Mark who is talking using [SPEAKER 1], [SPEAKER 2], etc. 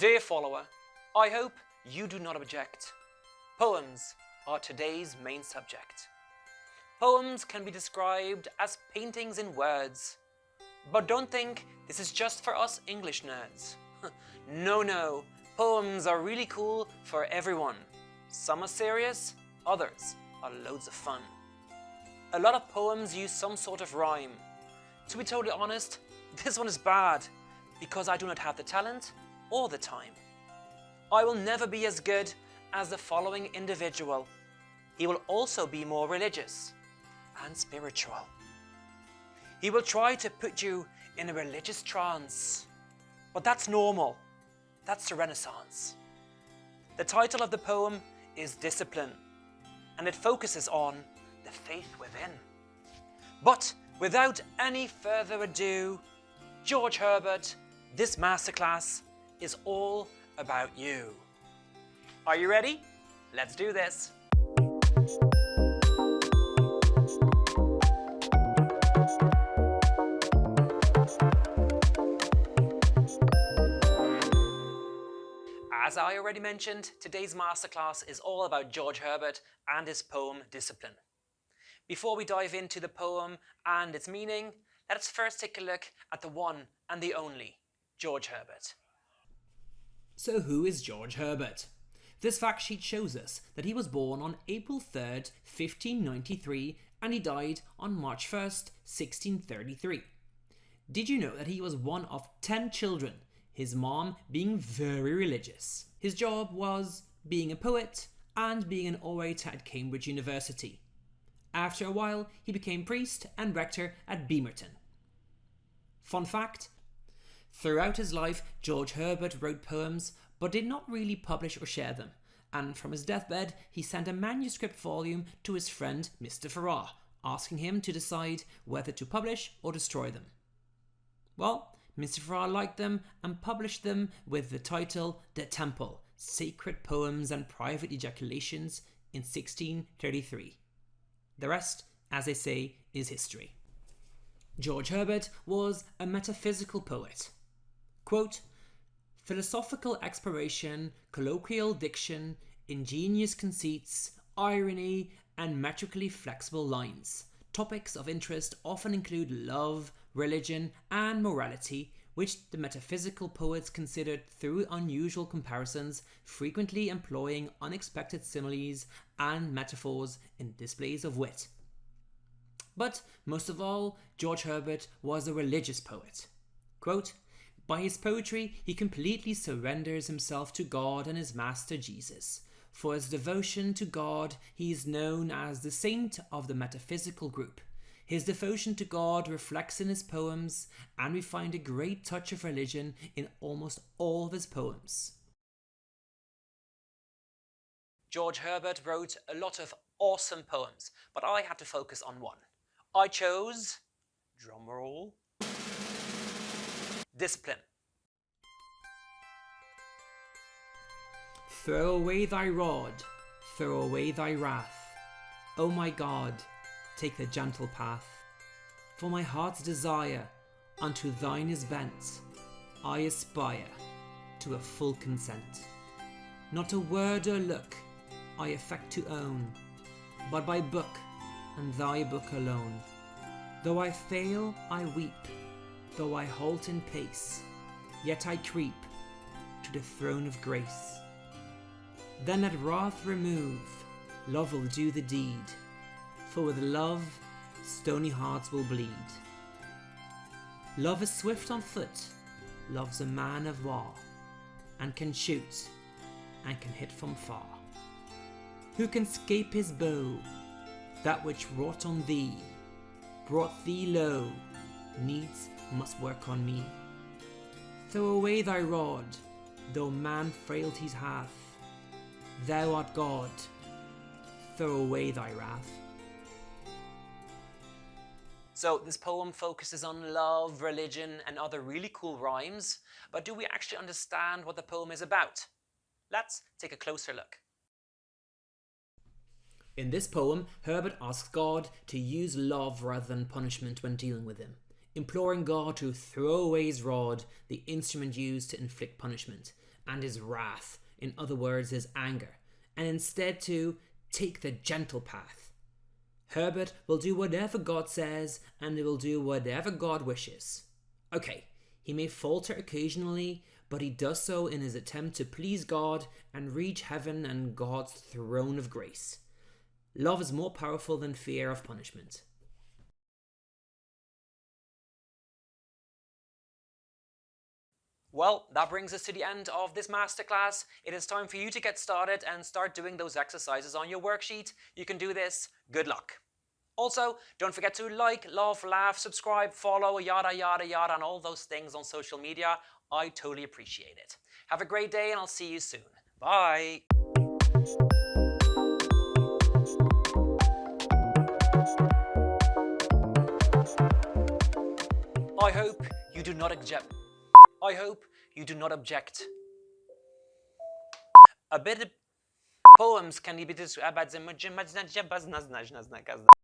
[SPEAKER 1] Dear follower, I hope you do not object. Poems are today's main subject. Poems can be described as paintings in words. But don't think this is just for us English nerds. No, poems are really cool for everyone. Some are serious, others are loads of fun. A lot of poems use some sort of rhyme. To be totally honest, this one is bad because I do not have the talent or the time. I will never be as good as the following individual. He will also be more religious and spiritual. He will try to put you in a religious trance. But that's normal. That's the Renaissance. The title of the poem is Discipline, and it focuses on the faith within. But without any further ado, George Herbert, this masterclass is all about you. Are you ready? Let's do this. As I already mentioned, today's masterclass is all about George Herbert and his poem Discipline. Before we dive into the poem and its meaning, let's first take a look at the one and the only George Herbert.
[SPEAKER 2] So who is George Herbert? This fact sheet shows us that he was born on April 3rd, 1593 and he died on March 1st, 1633. Did you know that he was one of 10 children, his mom being very religious? His job was being a poet and being an orator at Cambridge University. After a while, he became priest and rector at Beamerton. Fun fact: throughout his life, George Herbert wrote poems but did not really publish or share them, and from his deathbed, he sent a manuscript volume to his friend Mr. Farrar, asking him to decide whether to publish or destroy them. Well, Mr. Farrar liked them and published them with the title The Temple, Sacred Poems and Private Ejaculations in 1633. The rest, as they say, is history. George Herbert was a metaphysical poet. Quote, philosophical exploration, colloquial diction, ingenious conceits, irony, and metrically flexible lines. Topics of interest often include love, religion, and morality, which the metaphysical poets considered through unusual comparisons, frequently employing unexpected similes and metaphors in displays of wit. But most of all, George Herbert was a religious poet. Quote, by his poetry, he completely surrenders himself to God and his master Jesus. For his devotion to God, he is known as the saint of the metaphysical group. His devotion to God reflects in his poems, and we find a great touch of religion in almost all of his poems.
[SPEAKER 1] George Herbert wrote a lot of awesome poems, but I had to focus on one. I chose, drumroll, Discipline.
[SPEAKER 2] Throw away thy rod, throw away thy wrath. O my God, take the gentle path. For my heart's desire unto thine is bent. I aspire to a full consent. Not a word or look I affect to own, but by book and thy book alone. Though I fail, I weep. Though I halt in pace, yet I creep to the throne of grace. Then let wrath remove, love will do the deed. For with love, stony hearts will bleed. Love is swift on foot, love's a man of war, and can shoot, and can hit from far. Who can scape his bow? That which wrought on thee, brought thee low, needs must work on me. Throw away thy rod, though man frailties hath. Thou art God, throw away thy wrath.
[SPEAKER 1] So this poem focuses on love, religion, and other really cool rhymes, but do we actually understand what the poem is about? Let's take a closer look.
[SPEAKER 2] In this poem, Herbert asks God to use love rather than punishment when dealing with him, imploring God to throw away his rod, the instrument used to inflict punishment, and his wrath, in other words, his anger, and instead to take the gentle path. Herbert will do whatever God says, and he will do whatever God wishes. Okay, he may falter occasionally, but he does so in his attempt to please God and reach heaven and God's throne of grace. Love is more powerful than fear of punishment.
[SPEAKER 1] Well, that brings us to the end of this masterclass. It is time for you to get started and start doing those exercises on your worksheet. You can do this. Good luck. Also, don't forget to like, love, laugh, subscribe, follow, yada, yada, yada, and all those things on social media. I totally appreciate it. Have a great day, and I'll see you soon. Bye. I hope you do not object. I hope you do not object. A bit of poems can be described as